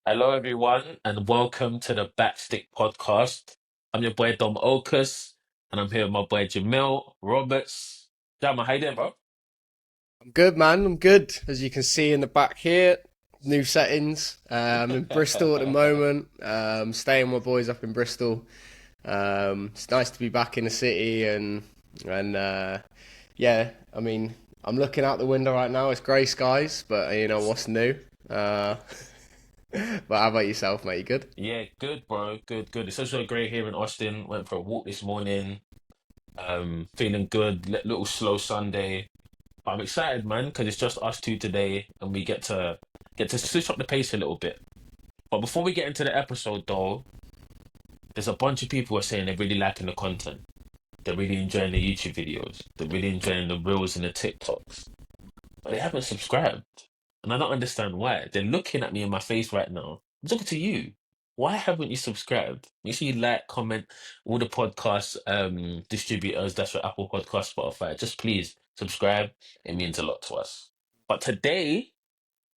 Hello, everyone, and welcome to the Backstick Podcast. I'm your boy Dom Okus, and I'm here with my boy Jamil Roberts. Jama, how you doing, bro? I'm good, man. I'm good. As you can see in the back here, new settings. I'm in Bristol at the moment. Staying with my boys up in Bristol. It's nice to be back in the city and yeah. I mean, I'm looking out the window right now. It's grey skies, but you know what's new. Uh, but how about yourself, mate? You good? Yeah, good, bro. Good, good. It's also great here in Austin. Went for a walk this morning. Feeling good. Little slow Sunday. But I'm excited, man, because it's just us two today, and we get to switch up the pace a little bit. But before we get into the episode, though, there's a bunch of people who are saying they're really liking the content. They're really enjoying the YouTube videos. They're really enjoying the reels and the TikToks. But they haven't subscribed. And I don't understand why. They're looking at me in my face right now. I'm talking to you. Why haven't you subscribed? Make sure you like, comment, all the podcast distributors, that's for Apple Podcast, Spotify. Just please subscribe. It means a lot to us. But today,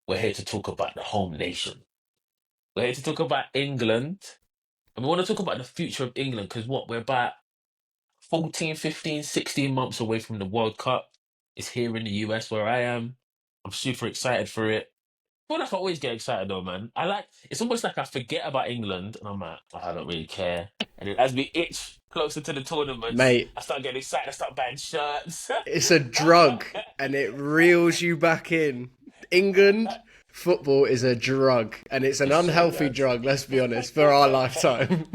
we're here to talk about the home nation. We're here to talk about England. And we want to talk about the future of England because what? We're about 14, 15, 16 months away from the World Cup. It's here in the US where I am. I'm super excited for it. I feel like I always get excited though, man. It's almost like I forget about England and I'm like, "Oh, I don't really care." And then as we itch closer to the tournaments, Mate, I start getting excited, I start buying shirts. it's a drug and it reels you back in. England football is a drug and it's an It's so unhealthy bad. drug, let's be honest, for our lifetime.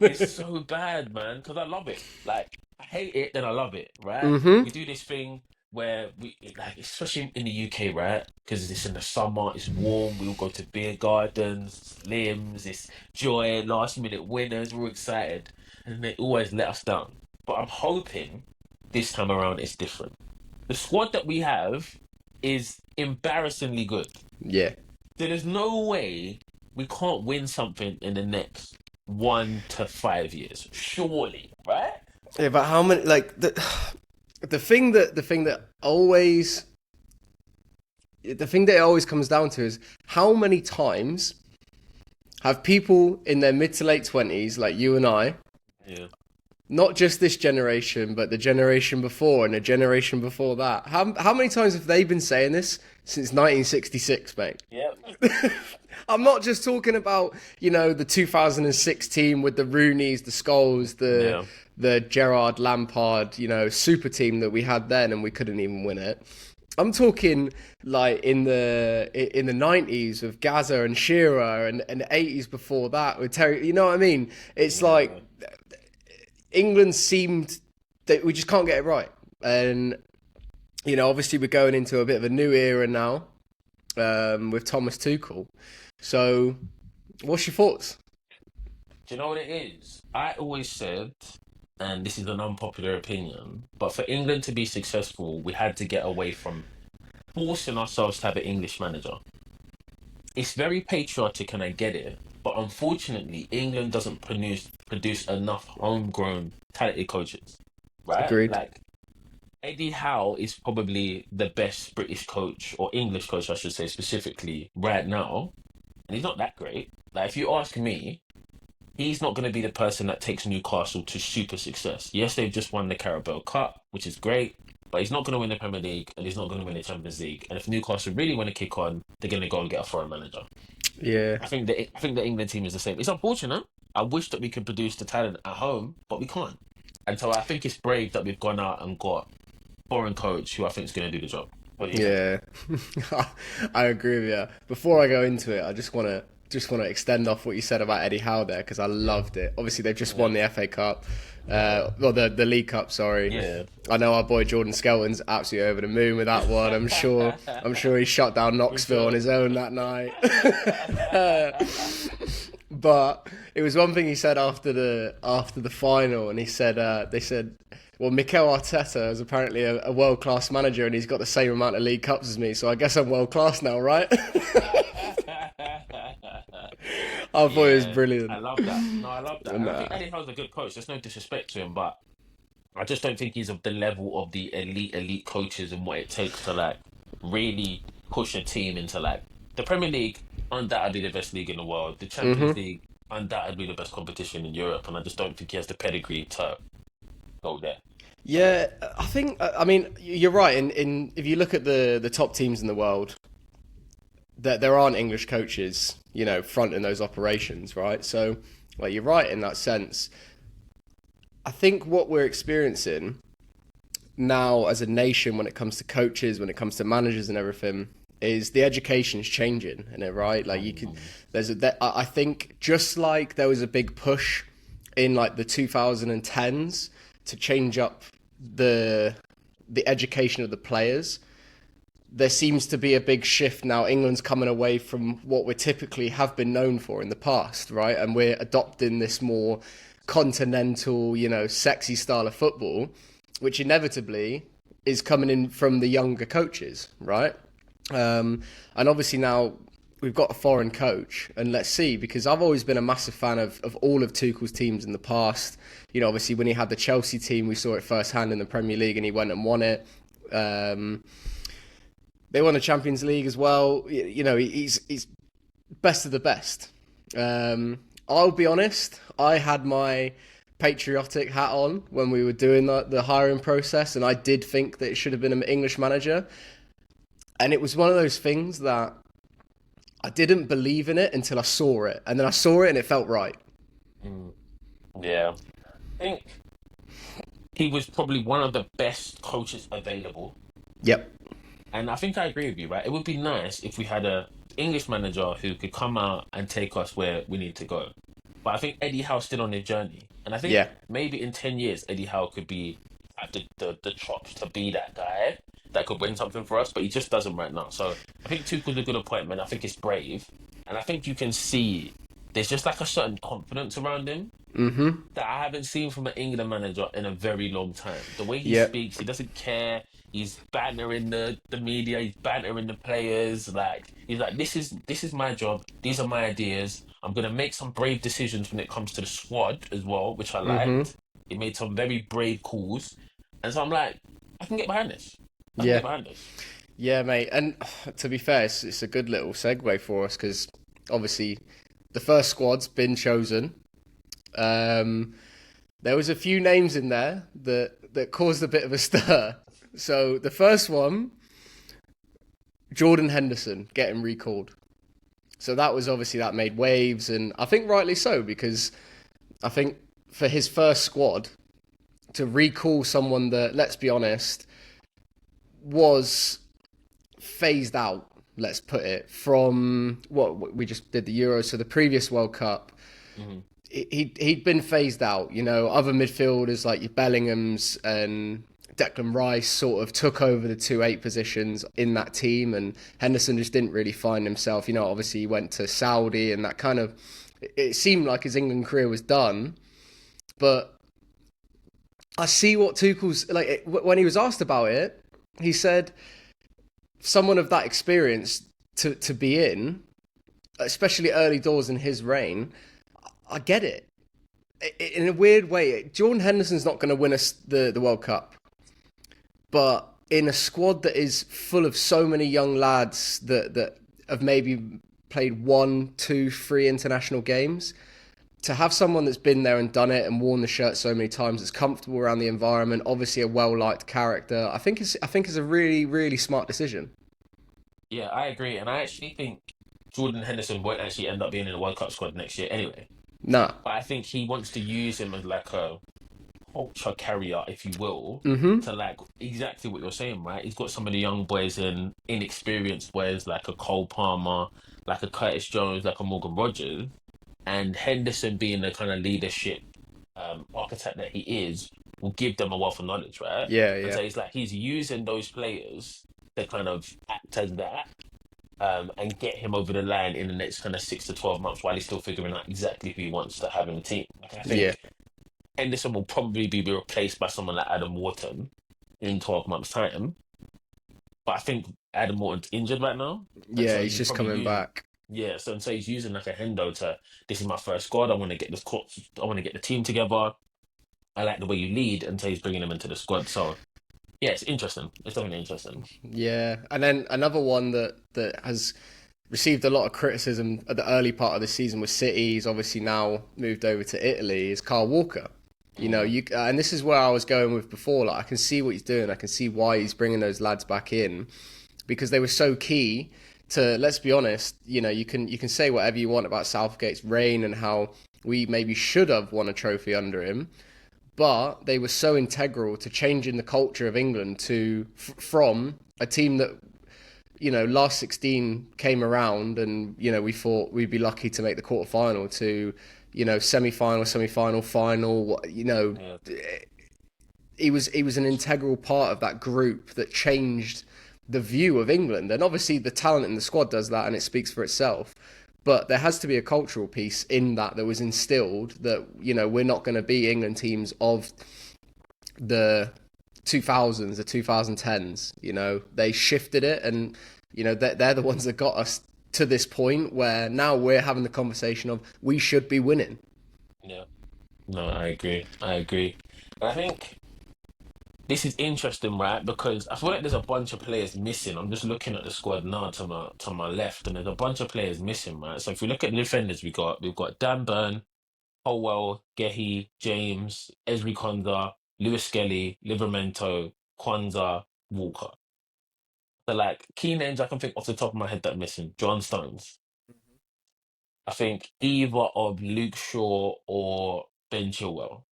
It's so bad, man, because I love it. Like, I hate it, then I love it, right? hmm We do this thing where like, especially in the UK, right? Because it's in the summer, it's warm, we all go to beer gardens, limbs, it's joy, last minute winners, we're all excited, and they always let us down. But I'm hoping this time around it's different. The squad that we have is embarrassingly good. Yeah. There is no way we can't win something in the next 1 to 5 years. Surely, right? Yeah, but how many like the thing that it always comes down to is how many times have people in their mid to late 20s like you and I, Yeah. not just this generation, but the generation before and the generation before that. How many times have they been saying this since 1966, mate? Yeah. I'm not just talking about, the 2016 with the Rooneys, the Scholes, the Yeah. the Gerrard Lampard, super team that we had then and we couldn't even win it. I'm talking like in the 90s with Gaza and Shearer and the 80s before that with Terry. You know what I mean? It's like Yeah. England seemed that we just can't get it right. And obviously we're going into a bit of a new era now with Thomas Tuchel. So, what's your thoughts? Do you know what it is? I always said, and this is an unpopular opinion, but for England to be successful, we had to get away from forcing ourselves to have an English manager. It's very patriotic and I get it, but unfortunately, England doesn't produce enough homegrown talented coaches, right? Agreed. Like Eddie Howe is probably the best British coach or English coach, I should say, specifically right now, and he's not that great. Like if you ask me, he's not going to be the person that takes Newcastle to super success. Yes, they've just won the Carabao Cup, which is great, but he's not going to win the Premier League and he's not going to win the Champions League. And if Newcastle really want to kick on, they're going to go and get a foreign manager. Yeah. I think the England team is the same. It's unfortunate. I wish that we could produce the talent at home, but we can't. And so I think it's brave that we've gone out and got foreign coach who I think is going to do the job. What do you think? Yeah, I agree with you. Before I go into it, I just want to extend off what you said about Eddie Howe there because I loved it. Obviously, they've just Yeah, won the FA Cup, well, the League Cup. Sorry, yeah. I know our boy Jordan Skelton's absolutely over the moon with that one. I'm sure he shut down For Knoxville on sure. his own that night. But it was one thing he said after the final, and he said they said, well, Mikel Arteta is apparently a world class manager, and he's got the same amount of league cups as me, so I guess I'm world class now, right? I thought it was Yeah, I brilliant. love that. No, I love that. And I think Nah. Eddie Howe's a good coach. There's no disrespect to him, but I just don't think he's of the level of the elite coaches and what it takes to like really push a team into like the Premier League. undoubtedly the best league in the world. The Champions Hmm. League, undoubtedly the best competition in Europe, and I just don't think he has the pedigree to go there. Yeah, I think. I mean, you're right. In if you look at the top teams in the world, that there aren't English coaches, fronting those operations, right? So, like, you're right in that sense. I think what we're experiencing now as a nation, when it comes to coaches, when it comes to managers and everything, is the education's changing, isn't it? Right? Like you could, Mm. I think just like there was a big push in like the 2010s to change up the the education of the players. There seems to be a big shift now. England's coming away from what we typically have been known for in the past, right? And we're adopting this more continental, sexy style of football, which inevitably is coming in from the younger coaches, right? And obviously now we've got a foreign coach, and let's see, because I've always been a massive fan of all of Tuchel's teams in the past. Obviously when he had the Chelsea team, we saw it firsthand in the Premier League, and he went and won it. Um, they won the Champions League as well. He's best of the best. I'll be honest, I had my patriotic hat on when we were doing the hiring process, and I did think that it should have been an English manager. And it was one of those things that I didn't believe in it until I saw it, and then I saw it and it felt right. Mm. Yeah, I think he was probably one of the best coaches available. Yep. And I think I agree with you, right? It would be nice if we had a English manager who could come out and take us where we need to go. But I think Eddie Howe's still on his journey. And I think Yeah. maybe in 10 years, Eddie Howe could be at the chops to be that guy that could win something for us, but he just doesn't right now. So I think Tuchel's a good appointment. I think it's brave. And I think you can see there's just like a certain confidence around him Mm-hmm. that I haven't seen from an England manager in a very long time. The way he Yep. speaks, he doesn't care. He's bantering the media. He's bantering the players. Like he's like, this is my job. These are my ideas. I'm gonna make some brave decisions when it comes to the squad as well, which I Mm-hmm. liked. He made some very brave calls, and so I'm like, I can get behind this. I can get Yeah. behind this. Yeah, mate. And to be fair, it's a good little segue for us because obviously the first squad's been chosen. Um, there was a few names in there that caused a bit of a stir. So the first one, Jordan Henderson getting recalled. So that was obviously that made waves, and I think rightly so because I think for his first squad to recall someone that, let's be honest, was phased out. Let's put it from what we just did the Euros, so the previous World Cup. Hmm. He'd been phased out. Other midfielders like your Bellinghams and Declan Rice sort of took over the 2-8 positions in that team, and Henderson just didn't really find himself. Obviously he went to Saudi, and that kind of it seemed like his England career was done. But I see what Tuchel's like when he was asked about it. He said someone of that experience to be in, especially early doors in his reign. I get it. In a weird way, Jordan Henderson's not going to win us the World Cup, but in a squad that is full of so many young lads that have maybe played one, two, three international games, to have someone that's been there and done it and worn the shirt so many times, that's comfortable around the environment, obviously a well liked character, I think is a really really smart decision. Yeah, I agree, and I actually think Jordan Henderson won't actually end up being in the World Cup squad next year anyway. Nah. But I think he wants to use him as like a culture carrier, if you will, Mm-hmm. to like exactly what you're saying, right? He's got some of the young boys and inexperienced boys like a Cole Palmer, like a Curtis Jones, like a Morgan Rogers, and Henderson being the kind of leadership architect that he is will give them a wealth of knowledge, right? Yeah, And yeah, so it's like he's using those players to kind of act as that. And get him over the line in the next kind of 6 to 12 months while he's still figuring out exactly who he wants to have in the team. Like, I yeah, think Henderson will probably be replaced by someone like Adam Wharton in 12 months' time. But I think Adam Wharton's injured right now. And yeah. so He's he's just probably coming using, back. yeah, so he's using like a Hendo to, this is my first squad. I want to get this court, I want to get the team together. I like the way you lead. And so he's bringing him into the squad. So yeah, it's interesting. It's definitely interesting. Yeah, and then another one that has received a lot of criticism at the early part of the season with City. He's obviously now moved over to Italy. Is Kyle Walker. You know, Mm, and this is where I was going with before. Like, I can see what he's doing. I can see why he's bringing those lads back in because they were so key to. Let's be honest. You know, you can say whatever you want about Southgate's reign and how we maybe should have won a trophy under him, but they were so integral to changing the culture of England from a team that last 16 came around and, we thought we'd be lucky to make the quarterfinal to, semi-final, final, yeah, he was an integral part of that group that changed the view of England. And obviously the talent in the squad does that and it speaks for itself. But there has to be a cultural piece in that was instilled that, we're not going to be England teams of the 2000s, the 2010s. They shifted it and, they're the ones that got us to this point where now we're having the conversation of we should be winning. yeah. No, I agree. I agree. I think this is interesting, right? Because I feel like there's a bunch of players missing. I'm just looking at the squad now to my left, and there's a bunch of players missing, right? So if we look at the defenders, we've got Dan Burn, Holwell, Gehi, James, Esri Konza, Lewis Skelly, Livramento, Kwanzaa, Walker. So like key names I can think off the top of my head that are missing. John Stones. I think either of Luke Shaw or Ben Chilwell.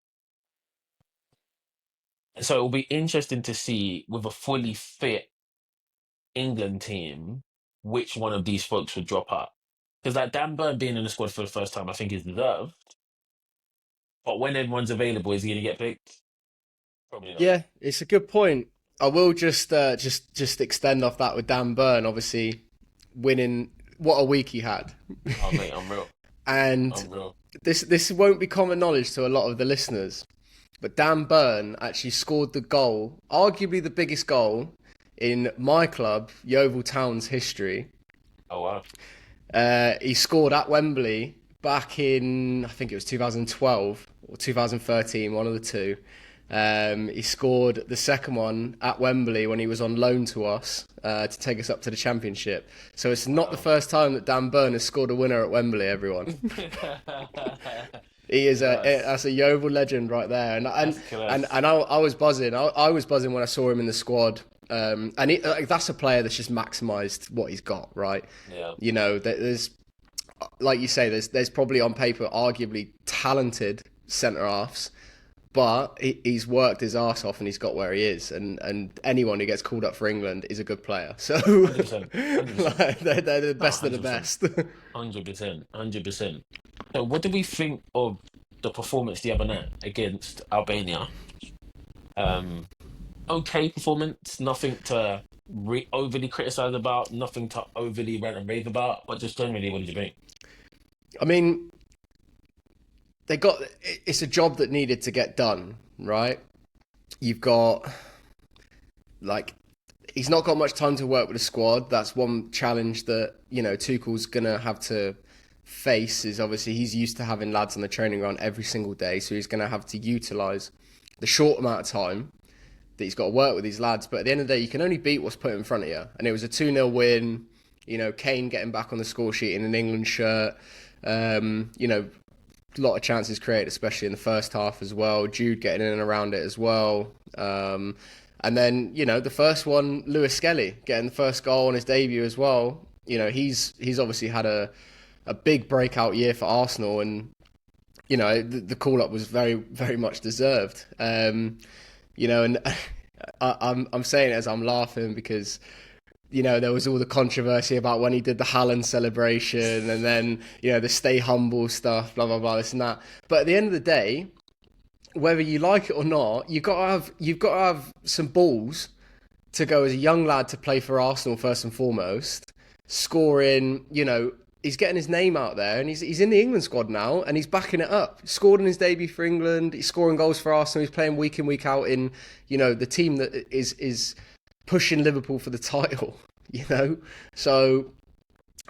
So it'll be interesting to see with a fully fit England team which one of these folks would drop out. Because like Dan Burn being in the squad for the first time, I think is deserved. But when everyone's available, is he going to get picked? Probably not. Yeah, it's a good point. I will just extend off that with Dan Burn, obviously winning. What a week he had. Oh mate, I'm real. And I'm real. this won't be common knowledge to a lot of the listeners, but Dan Burn actually scored the goal, arguably the biggest goal in my club, Yeovil Town's history. Oh wow. He scored at Wembley back in, I think it was 2012 or 2013, one of the two. He scored the second one at Wembley when he was on loan to us to take us up to the Championship. So it's not the Wow. first time that Dan Burn has scored a winner at Wembley, everyone. He is That's that's a Yeovil legend right there, and that's and and, class. and I was buzzing. I was buzzing when I saw him in the squad. And that's a player that's just maximised what he's got, right? Yeah. There's like you say, there's probably on paper arguably talented centre halves, but he's worked his ass off and he's got where he is. And anyone who gets called up for England is a good player. So 100%. 100%. like, they're the No, best of the 100%. best. 100%. 100%. So what do we think of the performance the other night against Albania? Um, okay performance, nothing to overly criticize about, nothing to overly rant and rave about, but just generally, what did you think? I mean, it's a job that needed to get done, right? You've got like he's not got much time to work with the squad. That's one challenge that Tuchel's gonna have to face. Is obviously he's used to having lads on the training ground every single day, so he's gonna have to utilise the short amount of time that he's got to work with these lads. But at the end of the day, you can only beat what's put in front of you. And it was a 2-0 win. Kane getting back on the score sheet in an England shirt. A lot of chances created, especially in the first half as well. Jude getting in and around it as well. And then, the first one, Lewis Skelly getting the first goal on his debut as well. He's obviously had a big breakout year for Arsenal, and the call up was very, very much deserved. And I'm saying it as I'm laughing because there was all the controversy about when he did the Haaland celebration and then the stay humble stuff, blah blah blah, this and that. But at the end of the day, whether you like it or not, you've got to have some balls to go as a young lad to play for Arsenal first and foremost, scoring. He's getting his name out there, and he's in the England squad now, and he's backing it up. He scored in his debut for England. He's scoring goals for Arsenal. He's playing week in, week out in, the team that is pushing Liverpool for the title. So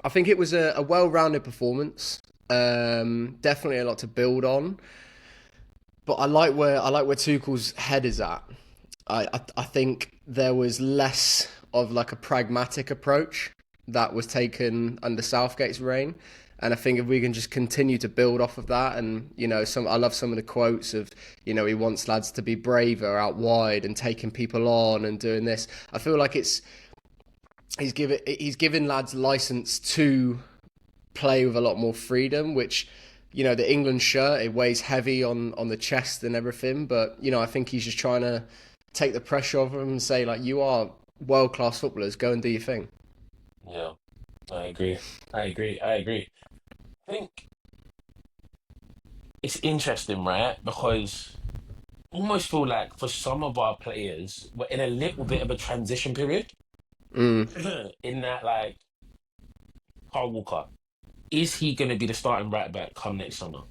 I think it was a well-rounded performance. Definitely a lot to build on, but I like where Tuchel's head is at. I think there was less of like a pragmatic approach that was taken under Southgate's reign. And I think if we can just continue to build off of that, and I love some of the quotes of, he wants lads to be braver out wide and taking people on and doing this. I feel like he's given lads license to play with a lot more freedom, which, the England shirt, it weighs heavy on the chest and everything, but I think he's just trying to take the pressure off them and say, like, you are world class footballers, go and do your thing. Yeah, I agree. I think it's interesting, right? Because I almost feel like for some of our players, we're in a little bit of a transition period. Mm. In that, like, Carl Walker, is he going to be the starting right back come next summer?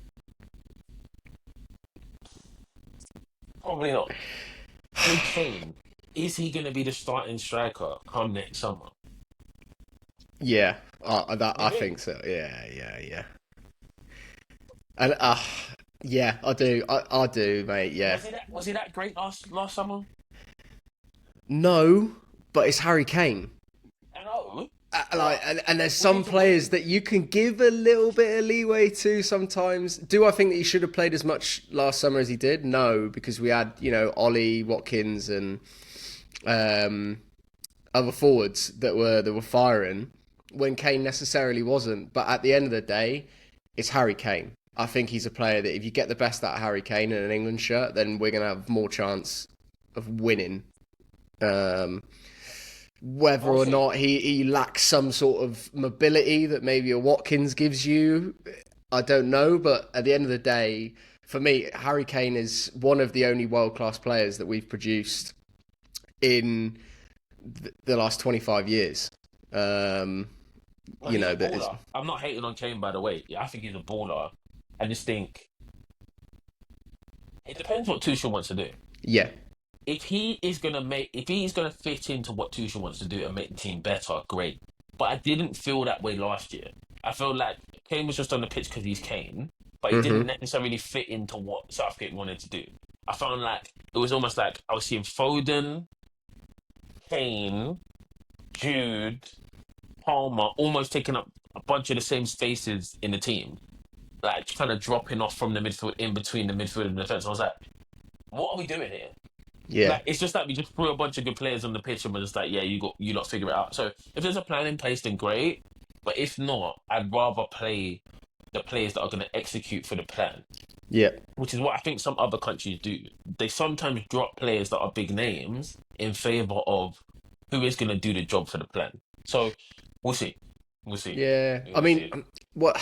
Probably not. Harry Kane, is he going to be the starting striker come next summer? Yeah, You I think? think so. Yeah. And yeah, I do, mate. Yeah, Was he that great last summer? no, but it's Harry Kane. I know, Like, but and there's we some need to players win. that you can give a little bit of leeway to sometimes. Do I think that he should have played as much last summer as he did? No, because we had, Ollie, Watkins, and um, other forwards that were firing when Kane necessarily wasn't. But at the end of the day, it's Harry Kane. I think he's a player that if you get the best out of Harry Kane in an England shirt, then we're gonna have more chance of winning. Um, Whether We'll or see. not he lacks some sort of mobility that maybe a Watkins gives you, I don't know. But at the end of the day, for me, Harry Kane is one of the only world class players that we've produced in the last 25 years. Um, Well, he's a that is, baller. I'm not hating on Kane, by the way. Yeah, I think he's a baller. I just think it depends what Tuchel wants to do. yeah, If he's gonna fit into what Tuchel wants to do and make the team better, great. But I didn't feel that way last year. I felt like Kane was just on the pitch because he's Kane, but he didn't hmm necessarily fit into what Southgate wanted to do. I found like it was almost like I was seeing Foden, Kane, Jude, Palmer almost taking up a bunch of the same spaces in the team, like kind of dropping off from the midfield in between the midfield and the defense. I was like, what are we doing here? yeah, Like it's just like we just threw a bunch of good players on the pitch and we're just like, yeah, you lot figure it out. So if there's a plan in place, then great. But if not, I'd rather play the players that are going to execute for the plan, yeah, which is what I think some other countries do. They sometimes drop players that are big names in favor of who is going to do the job for the plan. So we'll see. We'll see. yeah. I We'll mean, see. what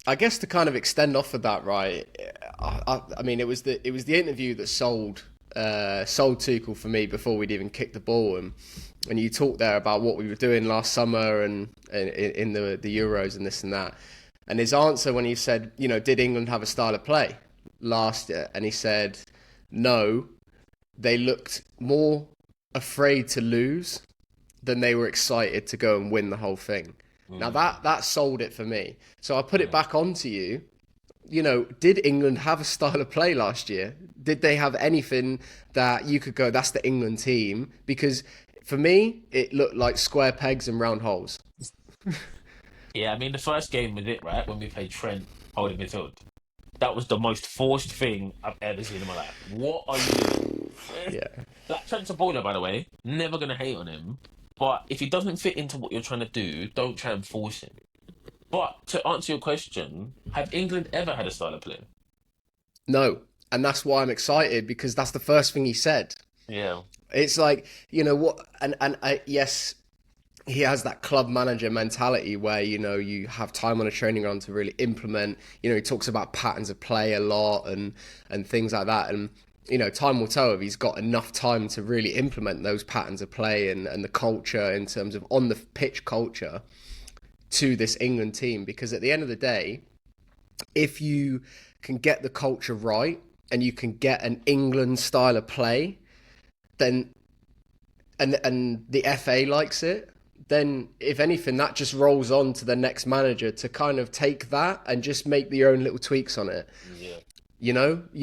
I guess to kind of extend off of that, right? I mean, it was the interview that sold Tuchel for me before we'd even kicked the ball, and you talked there about what we were doing last summer and in the Euros and this and that, and his answer when he said, did England have a style of play last year, and he said, no, they looked more afraid to lose than they were excited to go and win the whole thing. Now Mm, that sold it for me. So I put it mm. back onto you. Did England have a style of play last year? Did they have anything that you could go, that's the England team? Because for me, it looked like square pegs and round holes. Yeah, I mean the first game was it, right? When we played Trent holding midfield. That was the most forced thing I've ever seen in my life. What are you doing? Yeah. Like Trent's a baller, by the way. Never gonna hate on him. But if he doesn't fit into what you're trying to do, don't try and force him. But to answer your question, have England ever had a style of play? No. And that's why I'm excited because that's the first thing he said. Yeah. It's like, what, and yes, he has that club manager mentality where you have time on a training ground to really implement. He talks about patterns of play a lot and things like that, and time will tell if he's got enough time to really implement those patterns of play and the culture in terms of on the pitch culture to this England team, because at the end of the day, if you can get the culture right and you can get an England style of play, then and the FA likes it, then if anything, that just rolls on to the next manager to kind of take that and just make their own little tweaks on it. Yeah. You're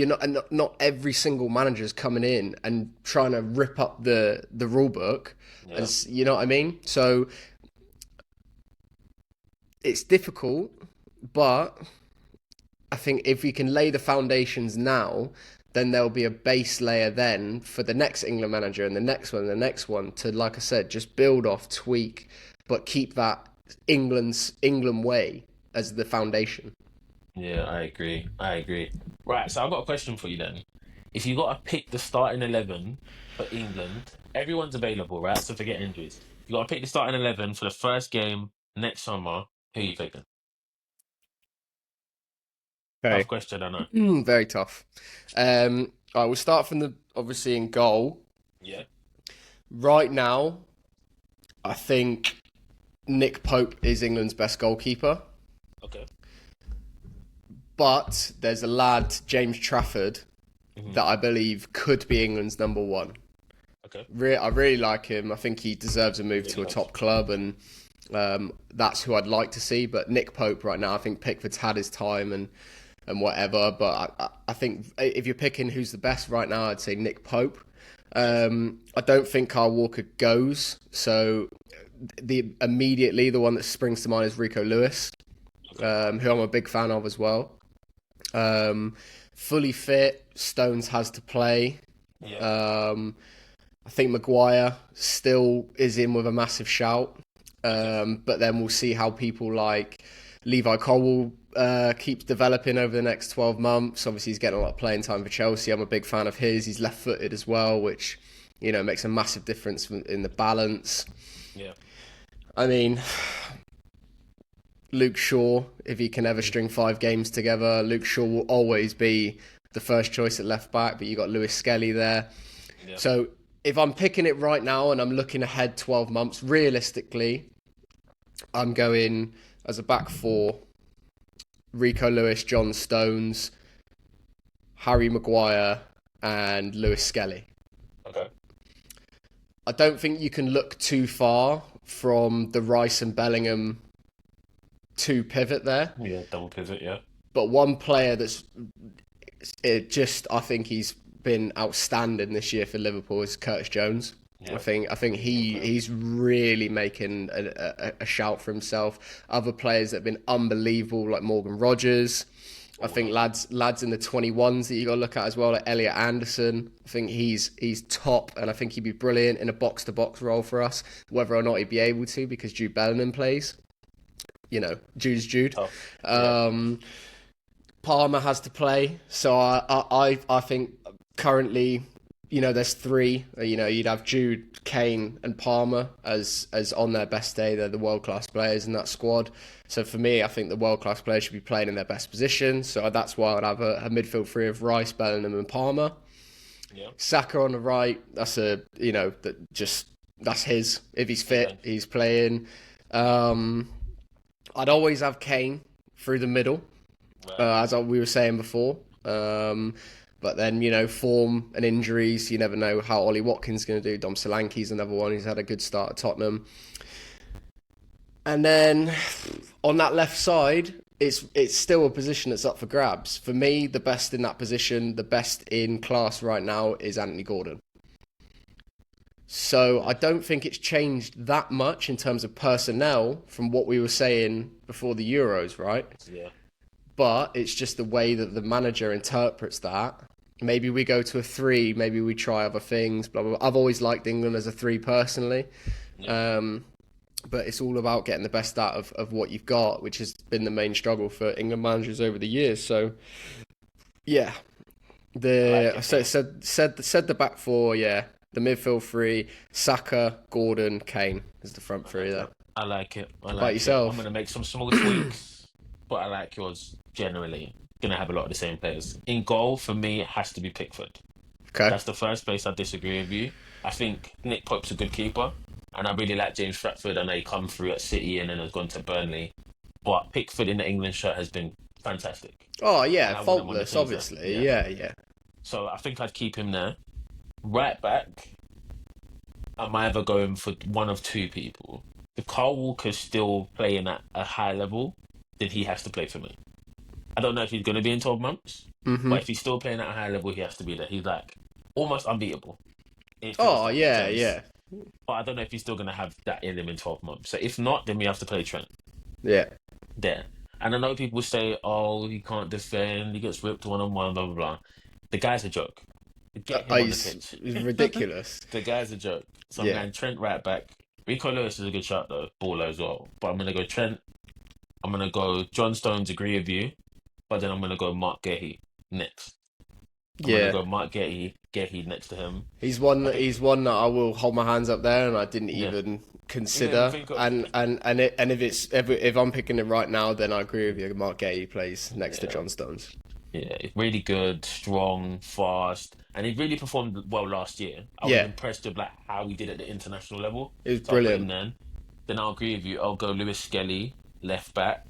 not, and not every single manager is coming in and trying to rip up the rule book, Yeah. as you know what I mean. So it's difficult, but I think if we can lay the foundations now, then there'll be a base layer then for the next England manager and the next one and the next one to, like I said, just build off, tweak, but keep that England way as the foundation. Yeah, I agree. I agree. Right, so I've got a question for you then. If you got to pick the starting 11 for England, everyone's available, right? So forget injuries. You got to pick the starting 11 for the first game next summer. Who are you picking? Tough Okay. question, I know. Very tough. I will start from the obviously in goal. Yeah. Right now, I think Nick Pope is England's best goalkeeper. Okay. But there's a lad, James Trafford, Hmm. that I believe could be England's number one. Okay. I really like him. I think he deserves a move Really to a does. top club, and that's who I'd like to see. But Nick Pope right now, I think Pickford's had his time and whatever. But I think if you're picking who's the best right now, I'd say Nick Pope. Yes. I don't think Kyle Walker goes. So immediately the one that springs to mind is Rico Lewis, Okay. who I'm a big fan of as well. Fully fit, Stones has to play. Yeah. I think Maguire still is in with a massive shout. Okay. But then we'll see how people like Levi Colwill keeps developing over the next 12 months. Obviously, he's getting a lot of playing time for Chelsea. I'm a big fan of his. He's left-footed as well, which, makes a massive difference in the balance. Yeah. I mean, Luke Shaw, if he can ever string 5 games together, Luke Shaw will always be the first choice at left back, but you got Lewis Skelly there. Yeah. So if I'm picking it right now and I'm looking ahead 12 months, realistically, I'm going as a back four, Rico Lewis, John Stones, Harry Maguire, and Lewis Skelly. Okay. I don't think you can look too far from the Rice and Bellingham two pivot there, Yeah. Double pivot. Yeah. but one player I think he's been outstanding this year for Liverpool is Curtis Jones. Yeah. I think he's really making a shout for himself. Other players that have been unbelievable, like Morgan Rogers. I think lads in the 21s that you got to look at as well, like Elliot Anderson. I think he's top, and I think he'd be brilliant in a box to box role for us. Whether or not he'd be able to, because Jude Bellingham plays. Jude's Jude. Oh. Yeah. Palmer has to play, so I think currently, there's 3. You'd have Jude, Kane, and Palmer as on their best day. They're the world class players in that squad. So for me, I think the world class players should be playing in their best position. So that's why I'd have a midfield 3 of Rice, Bellingham, and Palmer. Yeah. Saka on the right. That's that's his. If he's fit, Okay. he's playing. I'd always have Kane through the middle, Right. as we were saying before. But then, form and injuries, you never know how Ollie Watkins is going to do. Dom Solanke's another one. He's had a good start at Tottenham. And then on that left side, it's still a position that's up for grabs. For me, the best in that position, the best in class right now is Anthony Gordon. So I don't think it's changed that much in terms of personnel from what we were saying before the Euros, right? Yeah. But it's just the way that the manager interprets that. Maybe we go to a 3, maybe we try other things, blah, blah, blah. I've always liked England as a 3 personally. Yeah. But it's all about getting the best out of what you've got, which has been the main struggle for England managers over the years. So, yeah. I like it. Said the back 4, yeah. The midfield 3, Saka, Gordon, Kane is the front 3 there. I like it. I About like it. I'm yourself? gonna make some small tweaks, but I like yours generally. Gonna have a lot of the same players. In goal, for me, it has to be Pickford. Okay. That's the first place I disagree with you. I think Nick Pope's a good keeper, and I really like James Stratford. I know he come through at City and then has gone to Burnley, but Pickford in the England shirt has been fantastic, Oh, and yeah, I wouldn't want to faultless, change that. obviously. Yeah. Yeah, yeah. So I think I'd keep him there. Right back, I'm either going for one of 2 people. If Carl Walker's still playing at a high level, then he has to play for me. I don't know if he's going to be in 12 months, hmm but if he's still playing at a high level, he has to be there. He's like almost unbeatable. It feels Oh, like in yeah, terms, yeah. but I don't know if he's still going to have that in him in 12 months. So if not, then we have to play Trent. Yeah. there. And I know people say, "Oh, he can't defend. He gets whipped one on one." Blah blah blah. The guy's a joke. Get him on the pitch. It's ridiculous. The guy's a joke. So I'm Yeah, going Trent right back. Rico Lewis is a good shot though, baller as well. But I'm gonna go Trent. I'm gonna go John Stones. Agree with you, but then I'm gonna go Mark Gehi next. I'm gonna yeah. go Mark Gehi next to him. He's one. I think, He's one that I will hold my hands up there, and I didn't yeah. even You didn't even consider. think of, And if I'm picking it right now, then I agree with you. Mark Gay plays next to yeah, John Stones. yeah. Really good, strong, fast, and he really performed well last year. I was Yeah, impressed with like how he did at the international level. it was So I'll put him brilliant. then. Then I'll agree with you. I'll go Lewis Skelly left back.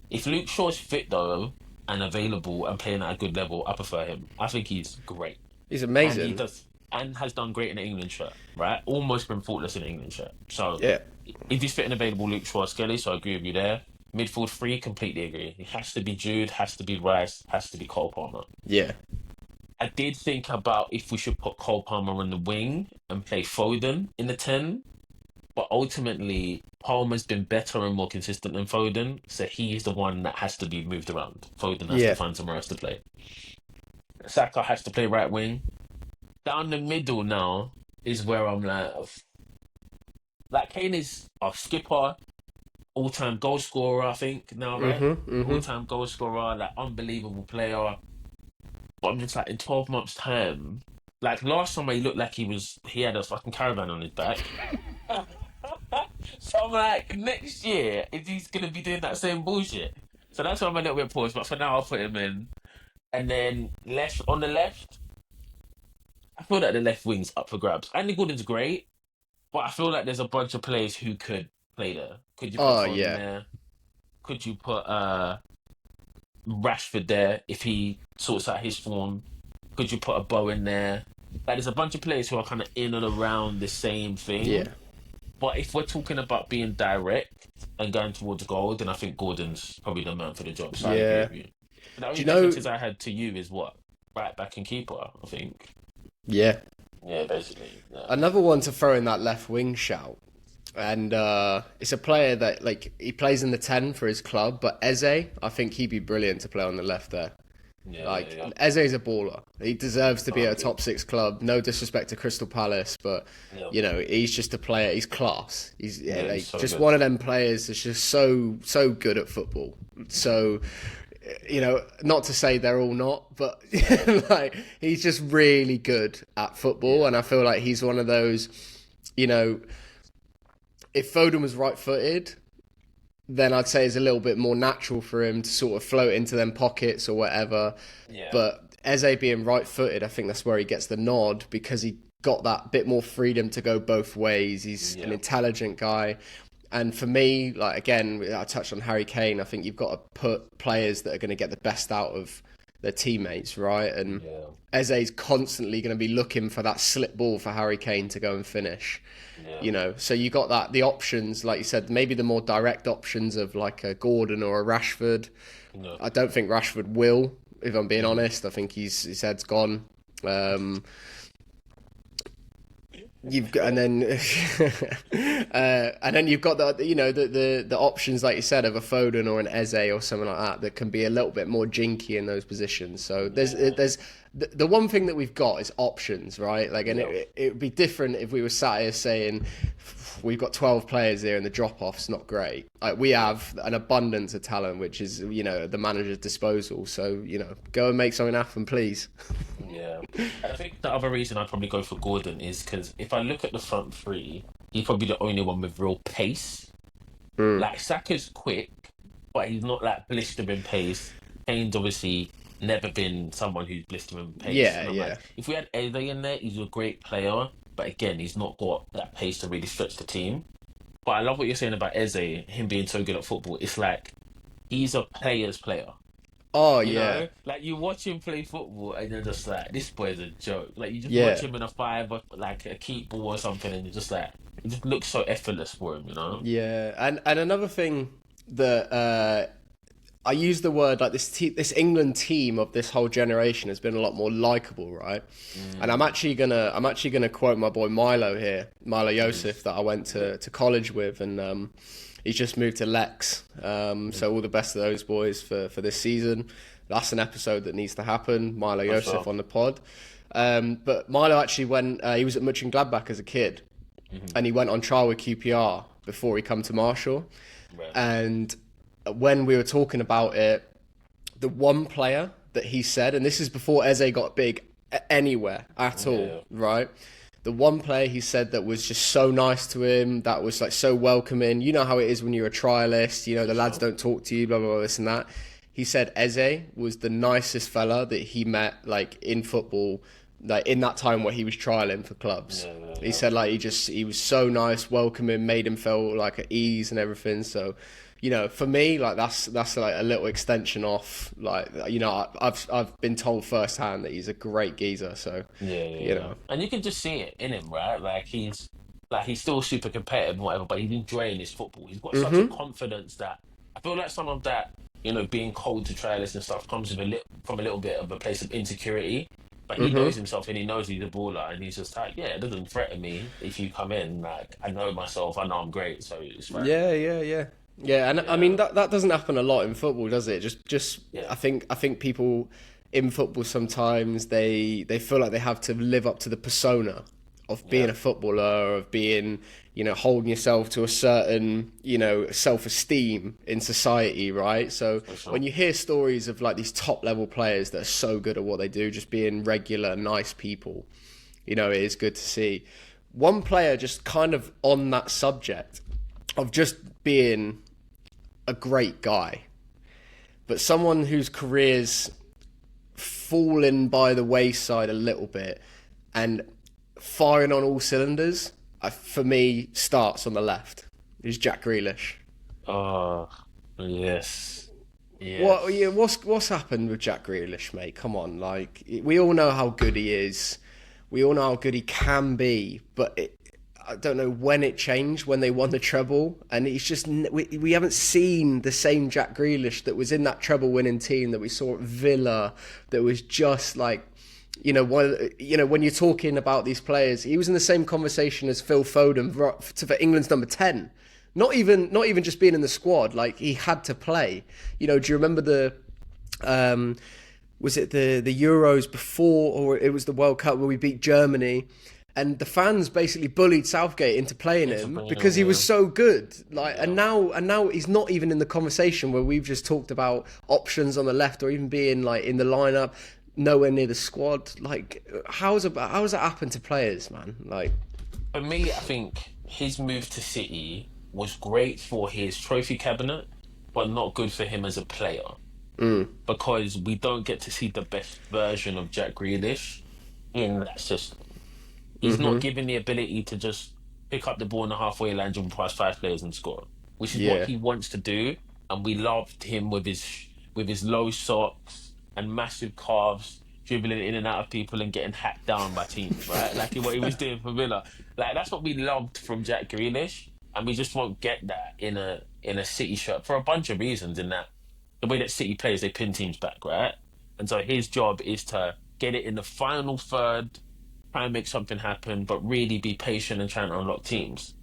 If Luke Shaw's fit though and available and playing at a good level, I prefer him. I think he's great. He's And he amazing. does and has done great in the England shirt, right? Almost been faultless in the England shirt. So Yeah, if he's fit and available, Luke Shaw Skelly, so I agree with you there. Midfield three, completely agree. It has to be Jude, has to be Rice, has to be Cole Palmer. yeah. I did think about if we should put Cole Palmer on the wing and play Foden in the 10, but ultimately Palmer's been better and more consistent than Foden, so he's the one that has to be moved around. Foden has to Yeah. find somewhere else to play. Saka has to play right wing. Down the middle now is where I'm like Kane is our skipper, all-time goal scorer, I think now, right? Mhm. All-time goal scorer, like unbelievable player. But I'm just like in 12 months' time, like last summer he looked like he had a fucking caravan on his back. So I'm like, next year is he's gonna be doing that same bullshit. So that's why I'm a little bit paused. But for now, I'll put him in, and then left on the left. I feel like the left wing's up for grabs. Andy Gordon's great, but I feel like there's a bunch of players who could play there. Could you put Oh Foden yeah, there? Could you put Rashford there if he sorts out his form? Could you put a Bow in there? Like there's a bunch of players who are kind of in and around the same yeah, thing. But if we're talking about being direct and going towards goal, then I think Gordon's probably the man for the job. So I agree yeah. with you. The Do only you know? differences I had to you is what? Right back and keeper, I think. Yeah. Yeah, basically. Yeah. Another one to throw in that left wing shout, and it's a player that like he plays in the 10 for his club, but Eze, I think he'd be brilliant to play on the left there. Yeah, yeah, Like yeah. Eze's a baller. He deserves to No, be I at a agree. top six club. No disrespect to Crystal Palace, but Yeah. he's just a player. He's class. He's yeah, Yeah, he's like so just good. one of them players that's just so good at football. So not to say they're all not, but like he's just really good at football, Yeah. and I feel like he's one of those. You know, if Foden was right-footed, then I'd say it's a little bit more natural for him to sort of float into them pockets or whatever. Yeah. But Eze being right-footed, I think that's where he gets the nod because he got that bit more freedom to go both ways. He's an Yeah. intelligent guy. And for me, like again, I touched on Harry Kane. I think you've got to put players that are going to get the best out of their teammates, right? And Yeah. Eze's constantly going to be looking for that slip ball for Harry Kane to go and finish. Yeah. So you got the options, like you said, maybe the more direct options of like a Gordon or a Rashford. No. I don't think Rashford will, if I'm being Mm. honest. I think his head's gone. Um, You've got, and then, and then you've got the options like you said of a Foden or an Eze or something like that can be a little bit more jinky in those positions. So Yeah. there's the one thing that we've got is options, right? Like, and Yeah. it would be different if we were sat here saying we've got 12 players here and the drop off's not great. Like we have an abundance of talent, which is at the manager's disposal. So go and make something happen, please. Yeah. And I think the other reason I'd probably go for Gordon is because if I look at the front three, he's probably the only one with real pace. Mm. Like Saka's quick, but he's not like blistering pace. Kane's obviously never been someone who's blistering pace. Yeah, And I'm yeah. like, if we had Eze in there, he's a great player, but again, he's not got that pace to really stretch the team. But I love what you're saying about Eze, him being so good at football. It's like he's a player's player. Oh You yeah, know, like you watch him play football, and you're just like, this boy's a joke. Like you just watch yeah. him in a five, or like a keep ball or something, and you're just like, it just looks so effortless for him. Yeah, and another thing that I use the word like this England team of this whole generation has been a lot more likable, right? And I'm actually gonna quote my boy Milo here, Milo Joseph, that I went to college with, and he's just moved to Lex. So all the best of those boys for this season. That's an episode that needs to happen. Milo Joseph on the pod. But Milo actually went. He was at Mönchengladbach as a kid, and he went on trial with QPR before he come to Marshall. Right. And when we were talking about it, the one player that he said, and this is before Eze got big anywhere at all, right? The one player he said that was just so nice to him, that was like so welcoming. You know how it is when you're a trialist, you know, the lads don't talk to you, blah, blah, blah, this and that. He said Eze was the nicest fella that he met, like, in football, like, in that time where he was trialing for clubs. He said, like, he was so nice, welcoming, made him feel, like, at ease and everything. So, you know, for me, like, that's like a little extension off, like, you know, I've been told firsthand that he's a great geezer. So, you know. And you can just see it in him, right? Like he's still super competitive and whatever, but he's enjoying his football. He's got such a confidence that I feel like some of that, you know, being cold to trialists and stuff comes with from a little bit of a place of insecurity. But he knows himself and he knows he's a baller, and he's just like, yeah, it doesn't threaten me if you come in. Like, I know myself, I know I'm great, so it's fine. Yeah, and I mean that doesn't happen a lot in football, does it? I think people in football sometimes they feel like they have to live up to the persona of being a footballer, of being, you know, holding yourself to a certain, you know, self-esteem in society, right? So when you hear stories of like these top level players that are so good at what they do, just being regular, nice people, you know, it is good to see. One player just kind of on that subject of just being a great guy, but someone whose career's fallen by the wayside a little bit and firing on all cylinders, for me, starts on the left. Is Jack Grealish. Oh, yes. What's happened with Jack Grealish, mate? Come on, like, we all know how good he is. We all know how good he can be, but I don't know when it changed, when they won the treble, and he's just we haven't seen the same Jack Grealish that was in that treble-winning team that we saw at Villa. That was just like, you know, when you're talking about these players, he was in the same conversation as Phil Foden for England's number 10. Not even just being in the squad, like he had to play. You know, do you remember was it the Euros before, or it was the World Cup where we beat Germany? And the fans basically bullied Southgate into playing him because he was so good. Like, and now he's not even in the conversation where we've just talked about options on the left or even being like in the lineup, nowhere near the squad. Like, how's that happened to players, man? Like, for me, I think his move to City was great for his trophy cabinet, but not good for him as a player. Because we don't get to see the best version of Jack Grealish in that system. He's not given the ability to just pick up the ball in the halfway line, jump past 5 players and score, which is what he wants to do. And we loved him with his low socks and massive calves, dribbling in and out of people and getting hacked down by teams, right? Like what he was doing for Villa. Like, that's what we loved from Jack Grealish, and we just won't get that in a City shirt for a bunch of reasons. In that, the way that City plays, they pin teams back, right? And so his job is to get it in the final third, try and make something happen, but really be patient and trying to unlock teams.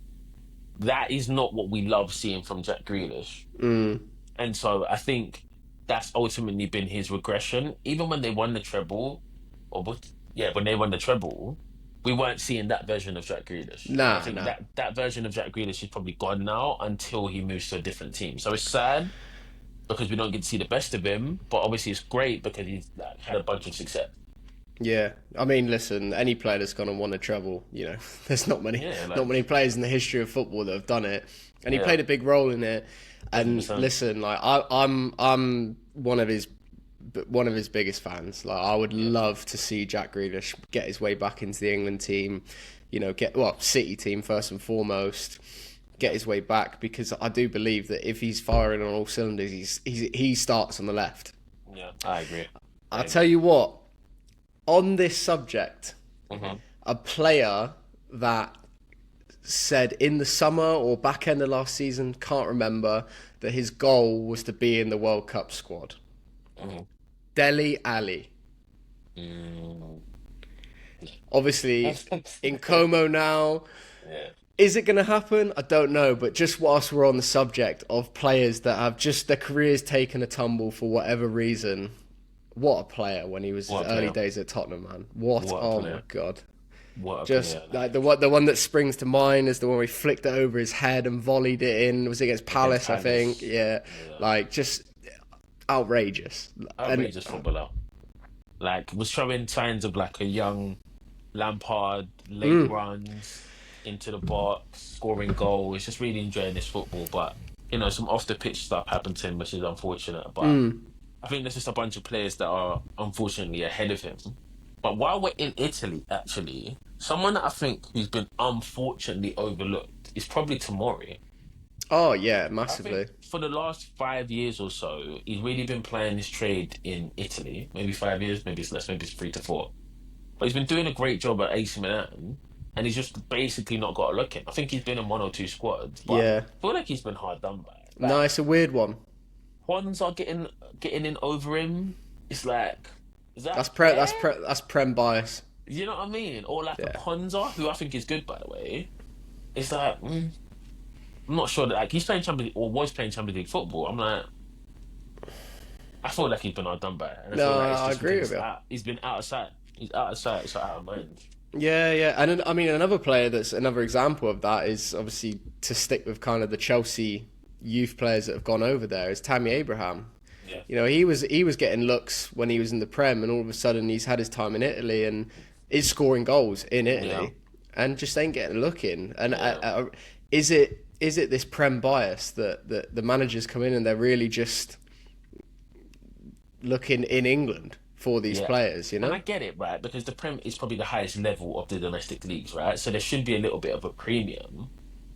That is not what we love seeing from Jack Grealish. And so I think that's ultimately been his regression. Even when they won the treble, when they won the treble, we weren't seeing that version of Jack Grealish. I think that version of Jack Grealish is probably gone now until he moves to a different team. So it's sad because we don't get to see the best of him, but obviously it's great because he's had a bunch of success. Yeah, I mean, listen, any player that's gonna won a treble, you know, there's not many players in the history of football that have done it, and he played a big role in it. And 100%. Listen, like I'm one of his biggest fans. Like, I would love to see Jack Grealish get his way back into the England team, you know, City team first and foremost, get his way back, because I do believe that if he's firing on all cylinders, he starts on the left. Yeah, I agree. I'll tell you what. On this subject, a player that said in the summer or back end of last season, can't remember, that his goal was to be in the World Cup squad? Mm. Dele Alli. Mm. Obviously, in Como now. Yeah. Is it going to happen? I don't know. But just whilst we're on the subject of players that have just their careers taken a tumble for whatever reason, what a player when he was his What a early player. days at Tottenham, man. What? What a Oh my player. God. What a Just player. like the one that springs to mind is the one where he flicked it over his head and volleyed it in. Was it against Against Palace, I think? Palace. Yeah. Yeah. Like just outrageous. And Outrageous footballer. Like, was showing signs of like a young Lampard, late runs into the box, scoring goals, just really enjoying this football. But, some off the pitch stuff happened to him, which is unfortunate. But I think there's just a bunch of players that are unfortunately ahead of him. But while we're in Italy, actually, someone that I think who's been unfortunately overlooked is probably Tomori. oh yeah, I think massively. for the last 5 years or so, he's really been playing his trade in Italy. Maybe 5 years, maybe it's less, maybe it's 3 to 4. But he's been doing a great job at AC Milan, and he's just basically not got a look in. I think he's been in one or two squads, but Yeah. I feel like he's been hard done by. No, Like, it's a weird one. Juan's are getting in over him. It's like, is that That's fair? that's prem bias. You know what I mean? Or like a Yeah. Ponza, who I think is good, by the way. It's like, I'm not sure that like he's playing Champions League or was playing Champions League football. I'm like, I feel like he's been outdone by it, and I No, feel like it's I just agree because with you. he's been out of sight. He's out of sight, so out of mind. Yeah, yeah, and I mean another player that's another example of that is obviously to stick with kind of the Chelsea youth players that have gone over there is Tammy Abraham. Yeah, He was getting looks when he was in the Prem, and all of a sudden he's had his time in Italy and is scoring goals in yeah, Italy, and just ain't getting a look in. And yeah. is it this Prem bias that the managers come in and they're really just looking in England for these Yeah. players? And I get it, right? Because the Prem is probably the highest level of the domestic leagues, right? So there should be a little bit of a premium.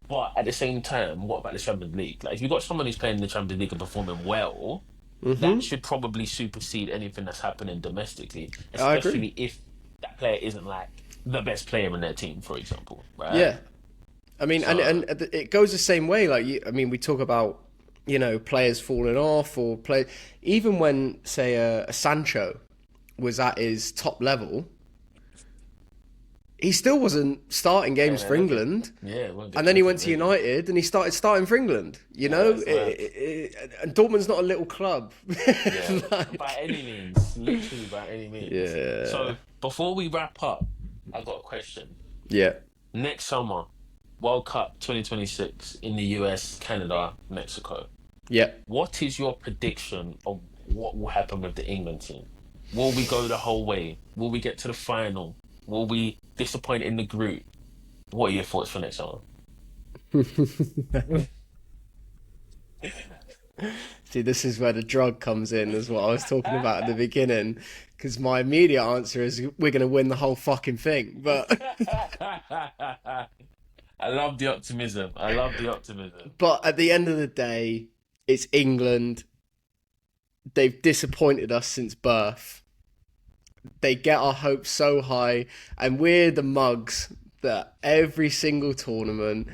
But at the same time, what about the Champions League? Like, if you've got someone who's playing in the Champions League and performing well, that should probably supersede anything that's happening domestically, I agree. especially if that player isn't like the best player in their team, for example, right? Yeah, I mean, and So, it goes the same way. Like, I mean, we talk about players falling off or play. Even when say a Sancho was at his top level, he still wasn't starting yeah, games man, for look at, England. yeah, it won't And get then he chance went for to England. United and he started starting for England. Yeah, it's mad. And Dortmund's not a little club. Yeah, by Like, any means, literally by any means. yeah, So before we wrap up, I got a question. yeah, Next summer, World Cup 2026 in the US, Canada, Mexico. yeah. What is your prediction of what will happen with the England team? Will we go the whole way? Will we get to the final? Will we disappoint in the group? What are your thoughts for next summer? See, this is where the drug comes in, is what I was talking about at the beginning. Because my immediate answer is we're going to win the whole fucking thing. But I love the optimism. I love the optimism. but at the end of the day, it's England. They've disappointed us since birth. They get our hopes so high, and we're the mugs that every single tournament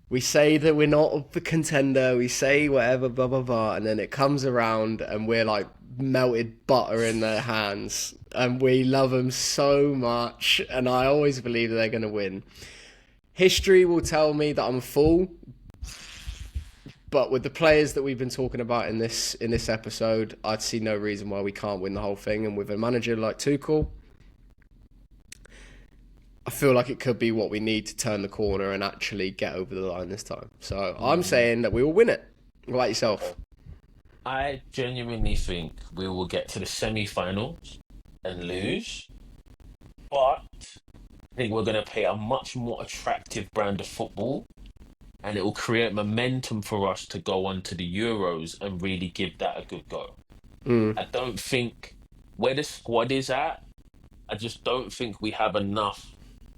we say that we're not a contender, we say whatever, blah blah blah, and then it comes around and we're like melted butter in their hands, and we love them so much, and I always believe that they're going to win. History will tell me that I'm a fool, but with the players that we've been talking about in this episode, I'd see no reason why we can't win the whole thing. And with a manager like Tuchel, I feel like it could be what we need to turn the corner and actually get over the line this time. So I'm saying that we will win it. What about yourself? I genuinely think we will get to the semi-finals and lose, but I think we're going to play a much more attractive brand of football, and it will create momentum for us to go on to the Euros and really give that a good go. I don't think where the squad is at, I just don't think we have enough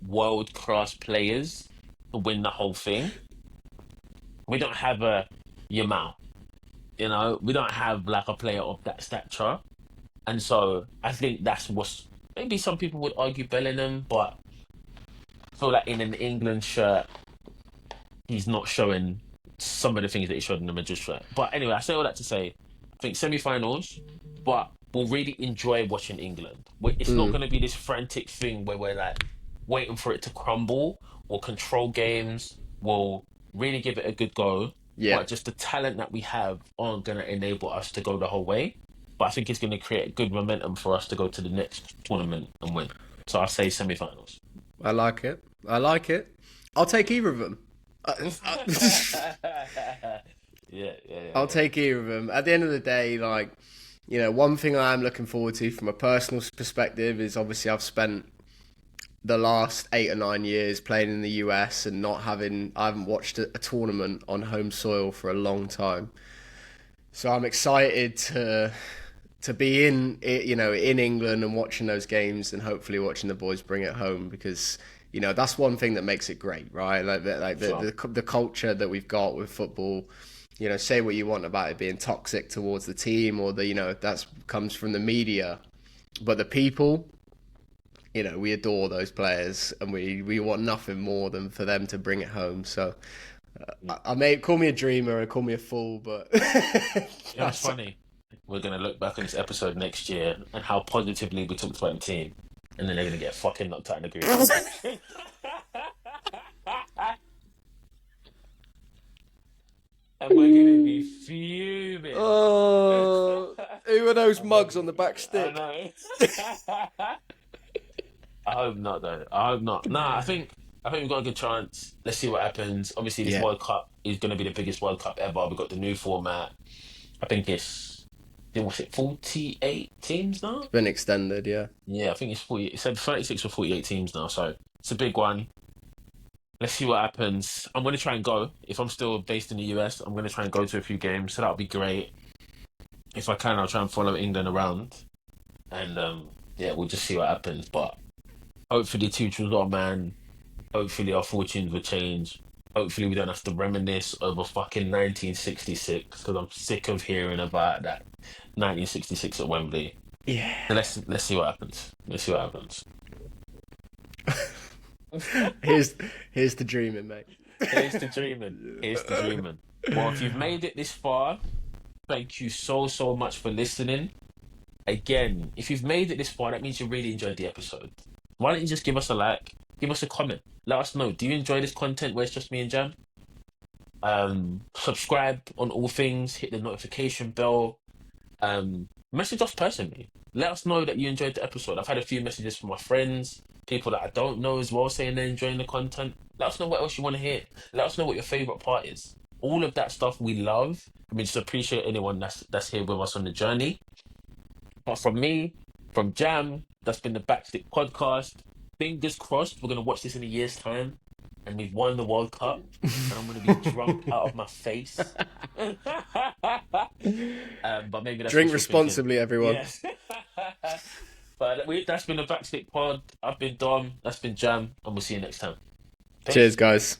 world-class players to win the whole thing. We don't have a Yamal, we don't have like a player of that stature. And so I think that's what's, maybe some people would argue Bellingham, but I feel like in an England shirt, he's not showing some of the things that he showed in the Madrid shirt. But anyway, I say all that to say, I think semi-finals, but we'll really enjoy watching England. It's not Mm, going to be this frantic thing where we're like waiting for it to crumble. We'll control games. We'll really give it a good go. yeah, But just the talent that we have aren't going to enable us to go the whole way. But I think it's going to create good momentum for us to go to the next tournament and win. So I'll say semi-finals. I like it. I like it. I'll take either of them. Yeah, yeah, yeah, I'll yeah. take either of them. At the end of the day, like, one thing I am looking forward to from a personal perspective is obviously I've spent the last 8 or 9 years playing in the US and I haven't watched a tournament on home soil for a long time. So I'm excited to be in England and watching those games and hopefully watching the boys bring it home because that's one thing that makes it great, right? Like Sure. the culture that we've got with football. Say what you want about it being toxic towards the team or that comes from the media, but the people, we adore those players and we want nothing more than for them to bring it home. So I may call me a dreamer or call me a fool, but It's funny. We're gonna look back on this episode next year and how positively we talked about the team, and then they're gonna get fucking knocked out in the group. And we're gonna be fuming. Oh, who are those And we're mugs on gonna the be, back I stick? know. I hope not, though. I hope not. Nah, I think we've got a good chance. Let's see what happens. Obviously, this Yeah, World Cup is going to be the biggest World Cup ever. We've got the new format. I think what's it, 48 teams now? it's been extended. Yeah, Yeah, I think it's 40. It said 36 or 48 teams now, so it's a big one. Let's see what happens. I'm going to try and go. If I'm still based in the US, I'm going to try and go to a few games, so that'll be great. If I can, I'll try and follow England around, and yeah, we'll just see what happens. But hopefully, Tuchel's our man. Hopefully, our fortunes will change. Hopefully, we don't have to reminisce over fucking 1966 because I'm sick of hearing about that 1966 at Wembley. yeah. So let's see what happens. Let's see what happens. Here's here's the dreaming, mate. Here's to dreaming. Here's to dreaming. Well, if you've made it this far, thank you so much for listening. Again, if you've made it this far, that means you really enjoyed the episode. Why don't you just give us a like, give us a comment, let us know. Do you enjoy this content where it's just me and Jam? Subscribe on all things, hit the notification bell. Message us personally. Let us know that you enjoyed the episode. I've had a few messages from my friends, people that I don't know as well, saying they're enjoying the content. Let us know what else you want to hear. Let us know what your favorite part is. All of that stuff we love. We just appreciate anyone that's here with us on the journey. But from me, from Jam, that's been the Backstick podcast. Fingers crossed, we're gonna watch this in a year's time, and we've won the World Cup, and I'm gonna be drunk out of my face. But maybe that's Drink wishful thinking. responsibly, everyone. Yes. But that's been the Backstick pod. I've been Dom. That's been Jam, and we'll see you next time. Cheers, Peace. guys.